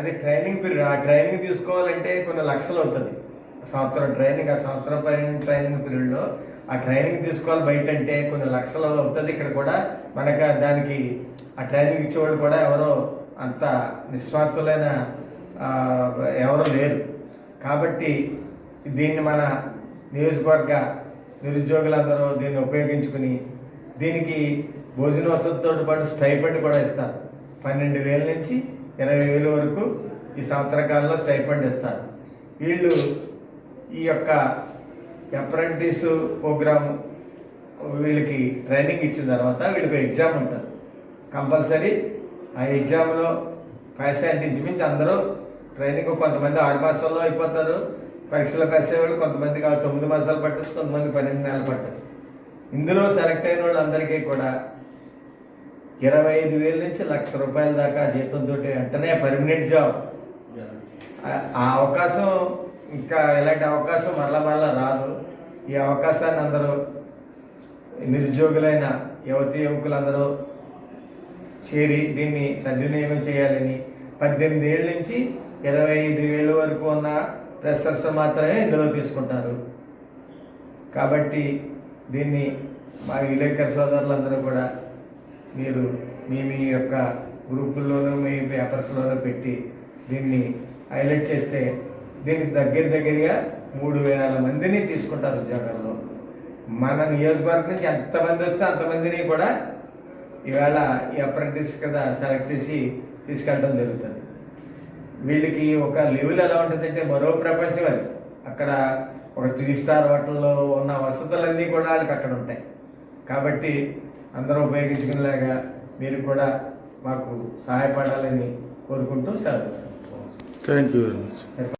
అది training period. ఆ training తీసుకోవాలంటే కొన్ని లక్షలు అవుతుంది. సంవత్సరం ట్రైనింగ్, ఆ సంవత్సరం పైన ట్రైనింగ్ పీరియడ్లో ఆ ట్రైనింగ్ తీసుకోవాలి బయట అంటే కొన్ని లక్షలు అవుతుంది. ఇక్కడ కూడా మనకు దానికి ఆ ట్రైనింగ్ ఇచ్చేవాళ్ళు కూడా ఎవరో అంత నిస్వార్థులైన ఎవరు లేరు. కాబట్టి దీన్ని మన నియోజకవర్గ నిరుద్యోగులందరూ దీన్ని ఉపయోగించుకుని దీనికి భోజన వసతితో పాటు స్టైపెండ్ కూడా ఇస్తారు. 12,000 నుంచి 20,000 వరకు ఈ సంవత్సర కాలంలో స్టైపెండ్ ఇస్తారు. వీళ్ళు ఈ యొక్క అప్రెంటిస్ ప్రోగ్రామ్ వీళ్ళకి ట్రైనింగ్ ఇచ్చిన తర్వాత వీళ్ళకి ఎగ్జామ్ ఉంటుంది కంపల్సరీ. ఆ ఎగ్జామ్లో పాస్ అంటే ఇంచుమించి అందరూ ట్రైనింగ్ కొంతమంది 6 మాసాల్లో అయిపోతారు. పరీక్షలు కలిసేవాళ్ళు కొంతమంది 9 మాసాలు పట్టచ్చు, కొంతమంది 12 నెలలు పట్టచ్చు. ఇందులో సెలెక్ట్ అయిన వాళ్ళందరికీ కూడా 25,000 నుంచి ₹1,00,000 దాకా జీతంతో వెంటనే పర్మనెంట్ జాబ్. ఆ అవకాశం ఇంకా ఇలాంటి అవకాశం మరలా రాదు. ఈ అవకాశాన్ని అందరూ నిరుద్యోగులైన యువతి యువకులందరూ చేరి దీన్ని సద్వినియోగం చేయాలని 18 ఏళ్ళ నుంచి 25 ఏళ్ళ వరకు ఉన్న ఫ్రెషర్స్ మాత్రమే ఇందులో తీసుకుంటారు. కాబట్టి దీన్ని మా విలేకరు సోదరులందరూ కూడా మీరు మీ యొక్క గ్రూపుల్లోనూ మీ పేపర్స్లోనూ పెట్టి దీన్ని హైలైట్ చేస్తే దీనికి దగ్గరగా 3,000 మందిని తీసుకుంటారు ఉద్యోగాల్లో. మన నియోజకవర్గం నుంచి ఎంతమంది వస్తే అంతమందిని కూడా ఈవేళ ఈ అప్రెంటిస్ కదా సెలెక్ట్ చేసి తీసుకెళ్ళడం జరుగుతుంది. వీళ్ళకి ఒక లెవెల్ ఎలా ఉంటుందంటే మరో ప్రపంచం అది. అక్కడ ఒక 3 స్టార్ హోటల్లో ఉన్న వసతులన్నీ కూడా వాళ్ళకి అక్కడ ఉంటాయి. కాబట్టి అందరూ ఉపయోగించుకునేలాగా మీరు కూడా మాకు సహాయపడాలని కోరుకుంటూ సెలవు. Thank you very much.